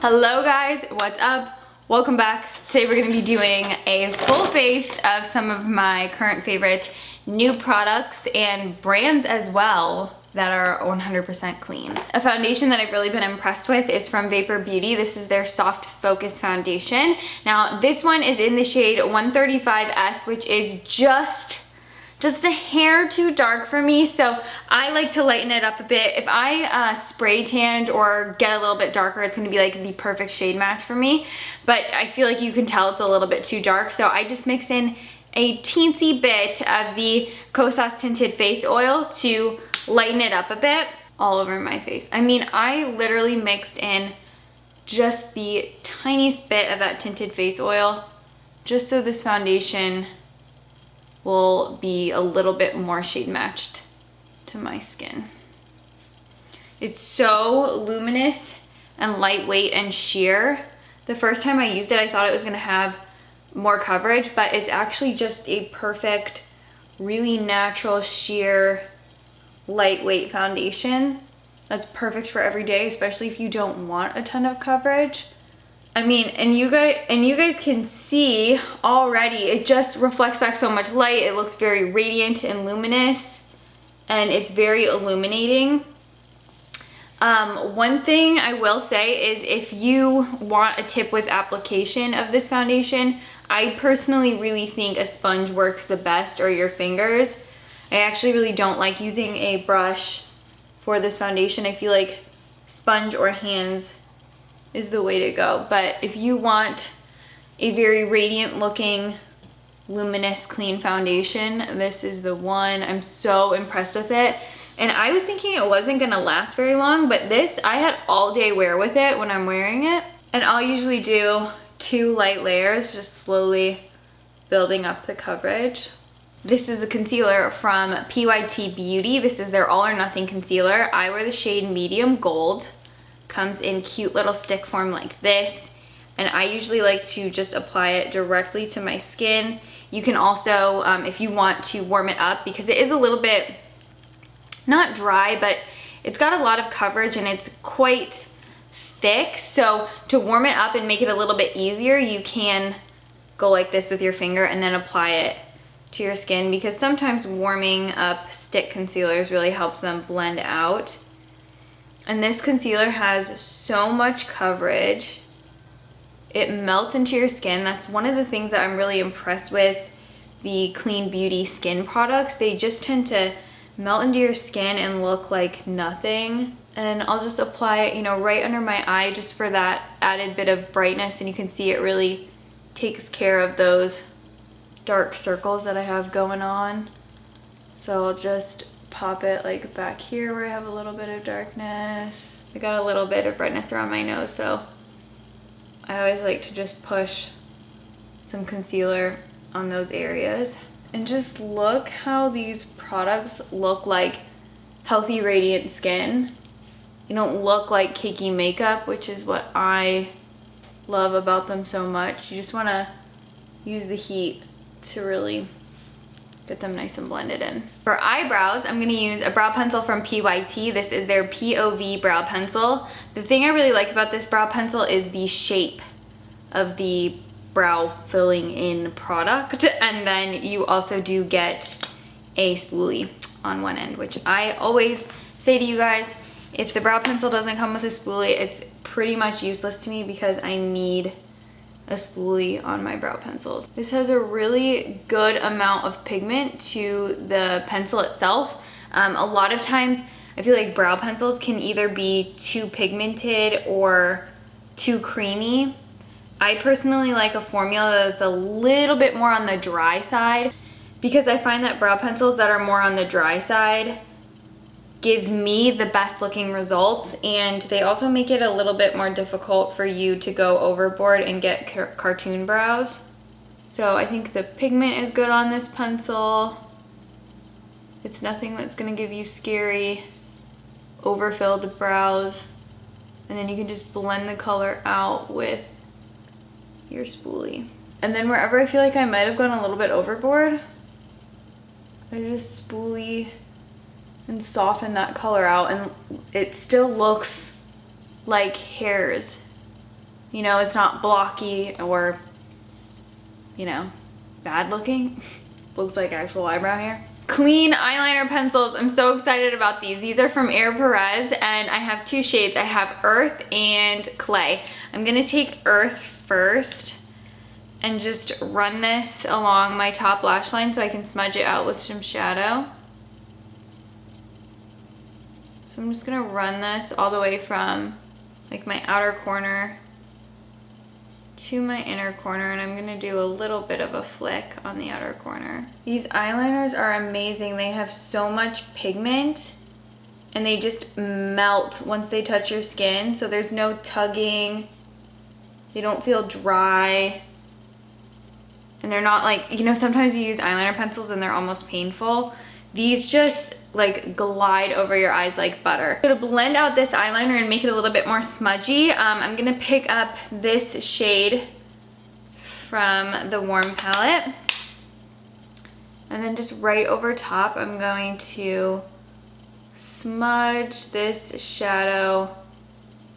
Hello guys, what's up? Welcome back. Today we're going to be doing a full face of some of my current favorite new products and brands as well that are 100% clean. A foundation that I've really been impressed with is from Vapor Beauty. This is their Soft Focus Foundation. Now this one is in the shade 135S, which is just a hair too dark for me, so I like to lighten it up a bit. If I spray tanned or get a little bit darker, it's gonna be like the perfect shade match for me, but I feel like you can tell it's a little bit too dark, so I just mix in a teensy bit of the Kosas Tinted Face Oil to lighten it up a bit all over my face. I mean, I literally mixed in just the tiniest bit of that tinted face oil just so this foundation will be a little bit more shade matched to my skin. It's so luminous and lightweight and sheer. The first time I used it, I thought it was gonna have more coverage, but it's actually just a perfect, really natural, sheer, lightweight foundation. That's perfect for every day, especially if you don't want a ton of coverage. I mean, and you guys can see already, it just reflects back so much light. It looks very radiant and luminous, and it's very illuminating. One thing I will say is if you want a tip with application of this foundation, I personally really think a sponge works the best, or your fingers. I actually really don't like using a brush for this foundation. I feel like sponge or hands is the way to go. But if you want a very radiant looking, luminous, clean foundation, this is the one. I'm so impressed with it. And I was thinking it wasn't gonna last very long, but this, I had all day wear with it when I'm wearing it. And I'll usually do 2 light layers, just slowly building up the coverage. This is a concealer from PYT Beauty. This is their All or Nothing concealer. I wear the shade Medium Gold. Comes in cute little stick form like this, and I usually like to just apply it directly to my skin. You can also, if you want to warm it up, because it is a little bit, not dry, but it's got a lot of coverage and it's quite thick, so to warm it up and make it a little bit easier, you can go like this with your finger and then apply it to your skin, because sometimes warming up stick concealers really helps them blend out. And this concealer has so much coverage. It melts into your skin. That's one of the things that I'm really impressed with the Clean Beauty skin products. They just tend to melt into your skin and look like nothing. And I'll just apply it, you know, right under my eye just for that added bit of brightness, and you can see it really takes care of those dark circles that I have going on. So I'll just pop it like back here where I have a little bit of darkness. I got a little bit of redness around my nose, so I always like to just push some concealer on those areas. And just look how these products look like healthy, radiant skin. You don't look like cakey makeup, which is what I love about them so much. You just want to use the heat to really get them nice and blended in. For eyebrows, I'm gonna use a brow pencil from PYT. This is their POV brow pencil. The thing I really like about this brow pencil is the shape of the brow filling in product. And then you also do get a spoolie on one end, which I always say to you guys, if the brow pencil doesn't come with a spoolie, it's pretty much useless to me, because I need a spoolie on my brow pencils. This has a really good amount of pigment to the pencil itself. A lot of times I feel like brow pencils can either be too pigmented or too creamy. I personally like a formula that's a little bit more on the dry side, because I find that brow pencils that are more on the dry side give me the best looking results, and they also make it a little bit more difficult for you to go overboard and get cartoon brows. So I think the pigment is good on this pencil. It's nothing that's gonna give you scary overfilled brows, and then you can just blend the color out with your spoolie. And then wherever I feel like I might have gone a little bit overboard, I just spoolie and soften that color out, and it still looks like hairs You know, it's not blocky or, you know, bad looking. Looks like actual eyebrow hair. Clean eyeliner pencils. I'm so excited about these. These are from Air Perez and I have two shades. I have Earth and Clay. I'm gonna take Earth first and just run this along my top lash line so I can smudge it out with some shadow. So I'm just gonna run this all the way from like my outer corner to my inner corner, and I'm gonna do a little bit of a flick on the outer corner. These eyeliners are amazing. They have so much pigment and they just melt once they touch your skin. So there's no tugging. They don't feel dry. And they're not like, you know, sometimes you use eyeliner pencils and they're almost painful. These just like glide over your eyes like butter. So to blend out this eyeliner and make it a little bit more smudgy, I'm gonna pick up this shade from the Warm palette. And then just right over top, I'm going to smudge this shadow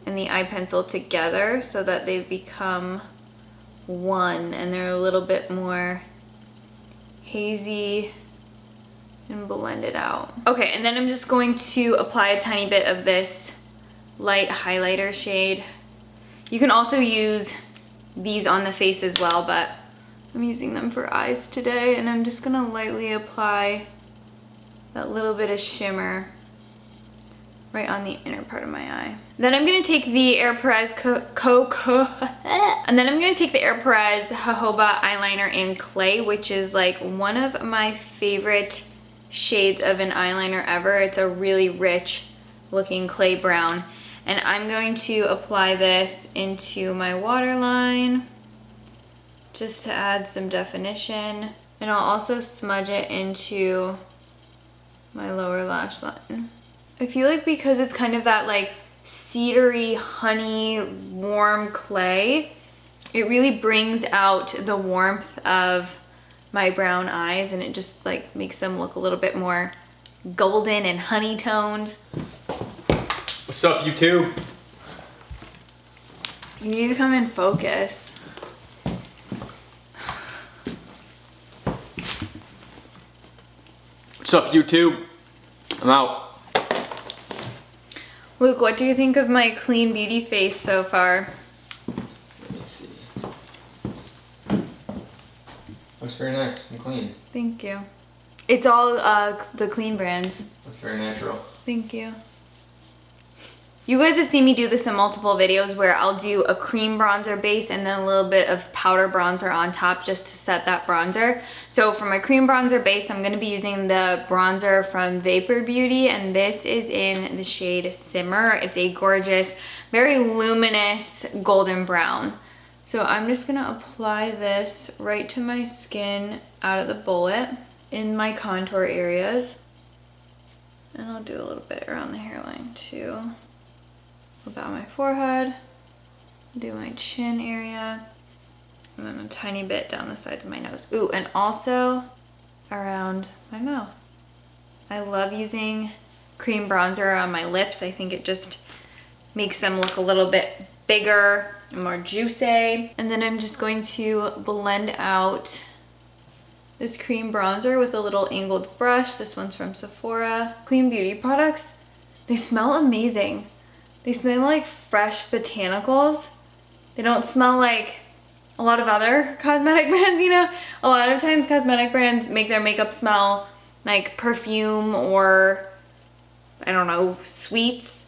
and the eye pencil together so that they become one and they're a little bit more hazy and blend it out. Okay, and then I'm just going to apply a tiny bit of this light highlighter shade. You can also use these on the face as well, but I'm using them for eyes today, and I'm just gonna lightly apply that little bit of shimmer right on the inner part of my eye. Then I'm gonna take the Air Perez and then I'm gonna take the Air Perez Jojoba eyeliner in Clay, which is like one of my favorite shades of an eyeliner ever. It's a really rich looking clay brown, and I'm going to apply this into my waterline just to add some definition, and I'll also smudge it into my lower lash line. I feel like because it's kind of that like cedary, honey, warm clay, it really brings out the warmth of my brown eyes, and it just like makes them look a little bit more golden and honey toned. What's up, YouTube? You need to come in focus. What's up, YouTube? I'm out. Luke, what do you think of my clean beauty face so far? Let me see. Looks very nice and clean. Thank you. It's all the clean brands. Looks very natural. Thank you. You guys have seen me do this in multiple videos where I'll do a cream bronzer base and then a little bit of powder bronzer on top just to set that bronzer. So for my cream bronzer base, I'm going to be using the bronzer from Vapor Beauty, and this is in the shade Simmer. It's a gorgeous, very luminous golden brown. So I'm just going to apply this right to my skin out of the bullet in my contour areas. And I'll do a little bit around the hairline too. About my forehead, do my chin area, and then a tiny bit down the sides of my nose. Ooh, and also around my mouth. I love using cream bronzer on my lips. I think it just makes them look a little bit bigger and more juicy. And then I'm just going to blend out this cream bronzer with a little angled brush. This one's from Sephora. Clean beauty products, they smell amazing. They smell like fresh botanicals. They don't smell like a lot of other cosmetic brands, you know? A lot of times cosmetic brands make their makeup smell like perfume or, I don't know, sweets.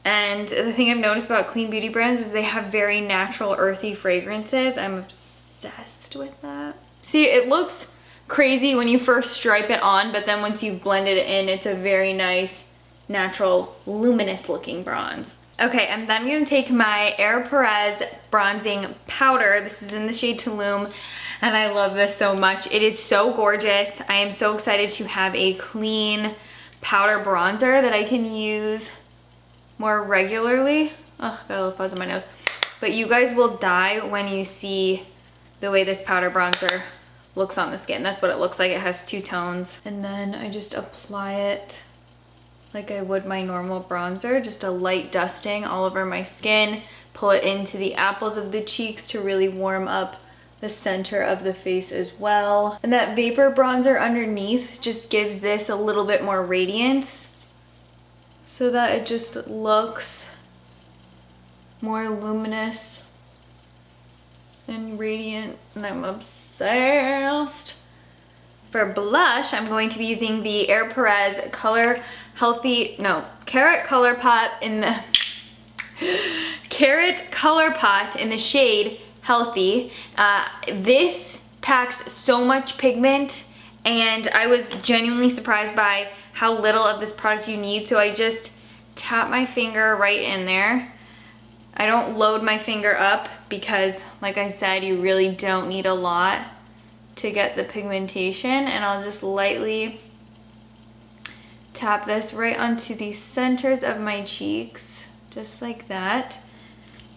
And the thing I've noticed about clean beauty brands is they have very natural, earthy fragrances. I'm obsessed with that. See, it looks crazy when you first stripe it on, but then once you've blended it in, it's a very nice, natural, luminous looking bronze. Okay, and then I'm gonna take my Air Perez bronzing powder. This is in the shade Tulum, and I love this so much. It is so gorgeous. I am so excited to have a clean powder bronzer that I can use more regularly. Oh, got a little fuzz on my nose. But you guys will die when you see the way this powder bronzer looks on the skin. That's what it looks like. It has two tones. And then I just apply it like I would my normal bronzer, just a light dusting all over my skin, pull it into the apples of the cheeks to really warm up the center of the face as well. And that Vapor bronzer underneath just gives this a little bit more radiance so that it just looks more luminous and radiant, and I'm obsessed. For blush, I'm going to be using the Air Perez Carrot Color Pot in the Carrot Color Pot in the shade Healthy. This packs so much pigment, and I was genuinely surprised by how little of this product you need, so I just tap my finger right in there. I don't load my finger up because, like I said, you really don't need a lot to get the pigmentation, and I'll just lightly tap this right onto the centers of my cheeks, just like that,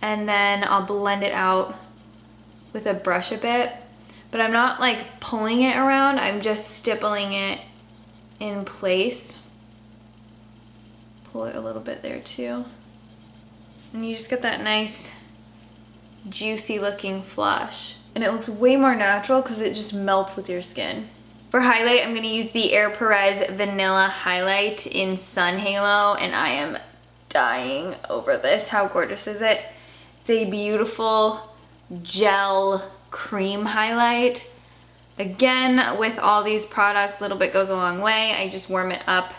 and then I'll blend it out with a brush a bit, but I'm not like pulling it around, I'm just stippling it in place. Pull it a little bit there too. And you just get that nice juicy looking flush. And it looks way more natural because it just melts with your skin. For highlight, I'm gonna use the Air Perez Vanilla Highlight in Sun Halo, and I am dying over this. How gorgeous is it? It's a beautiful gel cream highlight. Again, with all these products, a little bit goes a long way. I just warm it up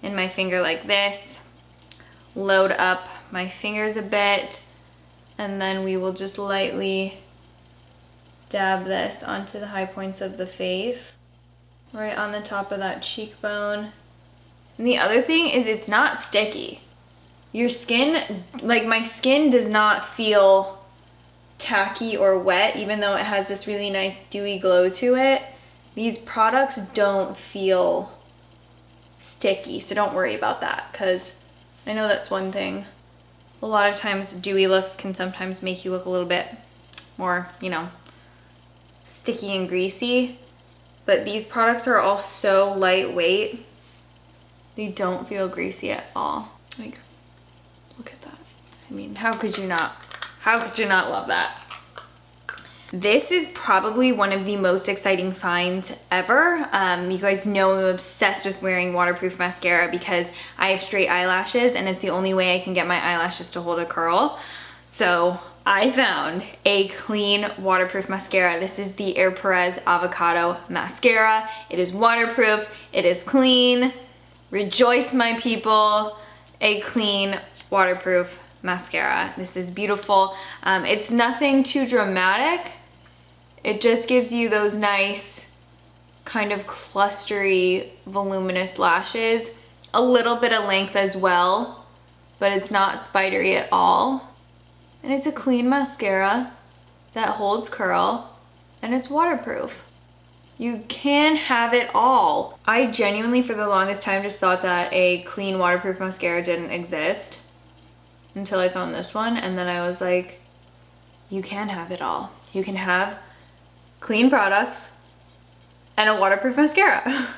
in my finger like this, load up my fingers a bit, and then we will just lightly dab this onto the high points of the face, right on the top of that cheekbone. And the other thing is it's not sticky. Your skin, like my skin, does not feel tacky or wet, even though it has this really nice dewy glow to it. These products don't feel sticky, so don't worry about that, because I know that's one thing. A lot of times dewy looks can sometimes make you look a little bit more, you know, sticky and greasy, but these products are all so lightweight, they don't feel greasy at all. Like, look at that. I mean, how could you not love that? This is probably one of the most exciting finds ever. You guys know I'm obsessed with wearing waterproof mascara because I have straight eyelashes and it's the only way I can get my eyelashes to hold a curl. So I found a clean waterproof mascara. This is the Air Perez Avocado Mascara. It is waterproof, it is clean. Rejoice, my people, a clean waterproof mascara. This is beautiful. It's nothing too dramatic. It just gives you those nice kind of clustery, voluminous lashes. A little bit of length as well, but it's not spidery at all. And it's a clean mascara that holds curl, and it's waterproof. You can have it all. I genuinely, for the longest time, just thought that a clean waterproof mascara didn't exist until I found this one, and then I was like, you can have it all. You can have clean products and a waterproof mascara.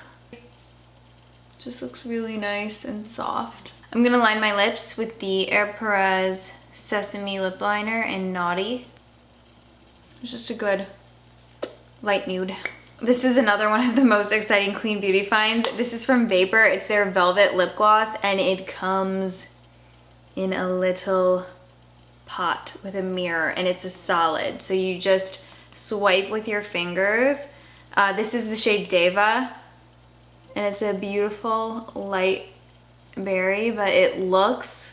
Just looks really nice and soft. I'm gonna line my lips with the Air Perez Sesame Lip Liner in Naughty. It's just a good light nude. This is another one of the most exciting clean beauty finds. This is from Vapor. It's their Velvet Lip Gloss, and it comes in a little pot with a mirror, and it's a solid. So you just swipe with your fingers. This is the shade Deva, and it's a beautiful light berry, but it looks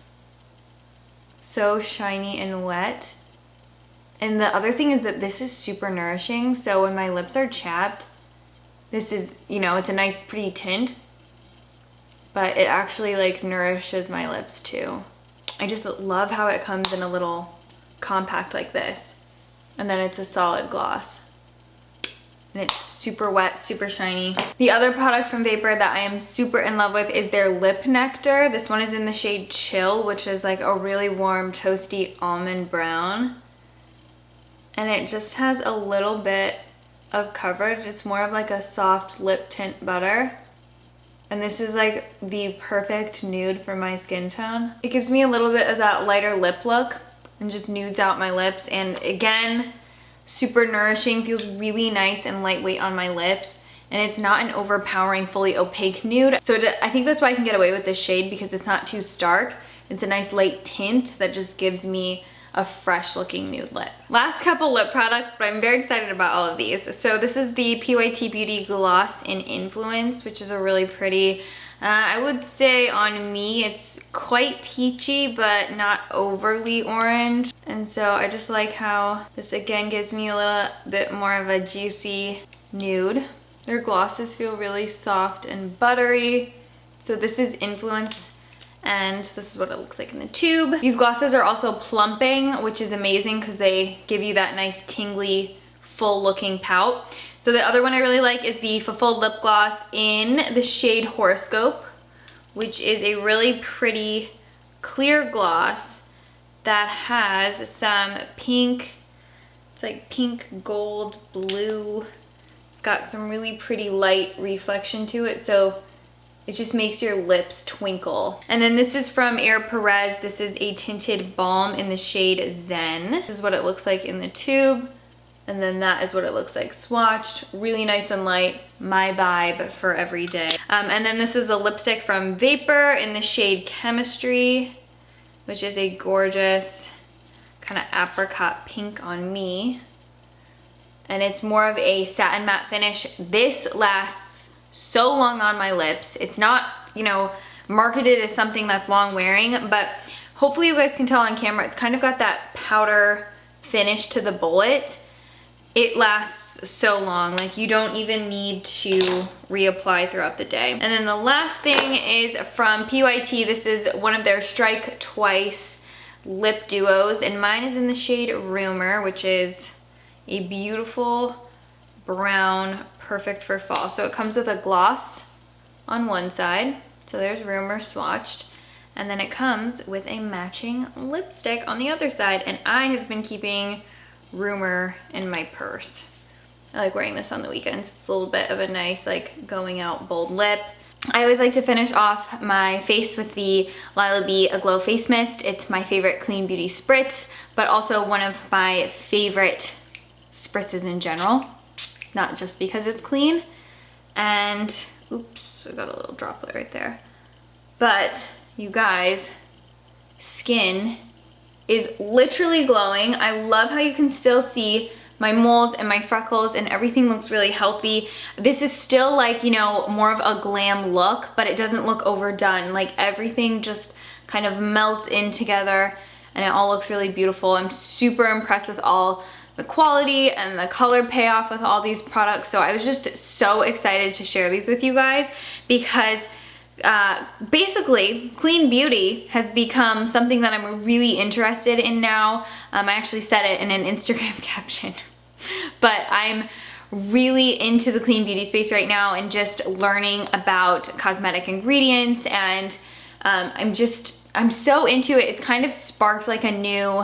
so shiny and wet. And the other thing is that this is super nourishing, so when my lips are chapped, this is, you know, it's a nice pretty tint, but it actually like nourishes my lips too. I just love how it comes in a little compact like this, and then it's a solid gloss. And it's super wet, super shiny. The other product from Vapor that I am super in love with is their Lip Nectar. This one is in the shade Chill, which is like a really warm, toasty almond brown. And it just has a little bit of coverage. It's more of like a soft lip tint butter. And this is like the perfect nude for my skin tone. It gives me a little bit of that lighter lip look and just nudes out my lips. And again, super nourishing, feels really nice and lightweight on my lips. And it's not an overpowering, fully opaque nude. So I think that's why I can get away with this shade, because it's not too stark. It's a nice light tint that just gives me a fresh looking nude lip. Last couple lip products, but I'm very excited about all of these. So this is the PYT Beauty Gloss in Influence, which is a really pretty, I would say on me, it's quite peachy, but not overly orange. And so I just like how this again gives me a little bit more of a juicy nude. Their glosses feel really soft and buttery. So this is Influence, and this is what it looks like in the tube. These glosses are also plumping, which is amazing because they give you that nice tingly, full looking pout. So the other one I really like is the Full Lip Gloss in the shade Horoscope, which is a really pretty clear gloss that has some pink, it's like pink, gold, blue. It's got some really pretty light reflection to it, so it just makes your lips twinkle. And then this is from Air Perez. This is a tinted balm in the shade Zen. This is what it looks like in the tube. And then that is what it looks like swatched. Really nice and light. My vibe for every day. And then this is a lipstick from Vapor in the shade Chemistry, which is a gorgeous kind of apricot pink on me. And it's more of a satin matte finish. This lasts so long on my lips. It's not, you know, marketed as something that's long wearing, but hopefully you guys can tell on camera, it's kind of got that powder finish to the bullet. It lasts so long, like you don't even need to reapply throughout the day. And then the last thing is from PYT. This is one of their Strike Twice lip duos, and mine is in the shade Rumor, which is a beautiful brown, perfect for fall. So it comes with a gloss on one side, so there's Rumor swatched, and then it comes with a matching lipstick on the other side. And I have been keeping Rumor in my purse. I like wearing this on the weekends. It's a little bit of a nice, like, going out bold lip. I always like to finish off my face with the Lila B Aglow Face Mist. It's my favorite clean beauty spritz, but also one of my favorite spritzes in general, not just because it's clean. And oops, I got a little droplet right there. But you guys, skin is literally glowing. I love how you can still see my moles and my freckles, and everything looks really healthy. This is still like, you know, more of a glam look, but it doesn't look overdone. Like everything just kind of melts in together and it all looks really beautiful. I'm super impressed with all the quality and the color payoff with all these products. So I was just so excited to share these with you guys, because basically clean beauty has become something that I'm really interested in now. I actually said it in an Instagram caption, but I'm really into the clean beauty space right now and just learning about cosmetic ingredients, and I'm so into it. It's kind of sparked like a new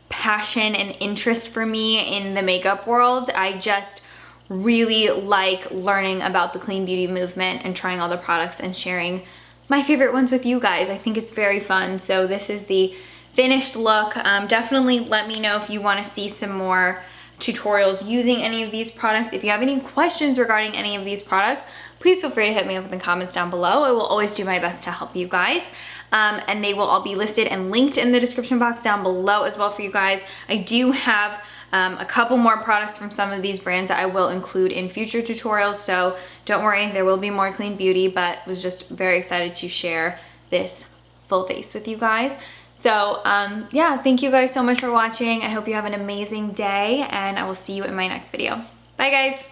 passion and interest for me in the makeup world. I just really like learning about the clean beauty movement and trying all the products and sharing my favorite ones with you guys. I think it's very fun. So this is the finished look. Definitely let me know if you want to see some more tutorials using any of these products. If you have any questions regarding any of these products, please feel free to hit me up in the comments down below. I will always do my best to help you guys. And they will all be listed and linked in the description box down below as well for you guys. I do have a couple more products from some of these brands that I will include in future tutorials, so don't worry, there will be more clean beauty, but was just very excited to share this full face with you guys. So yeah, thank you guys so much for watching. I hope you have an amazing day, and I will see you in my next video. Bye guys.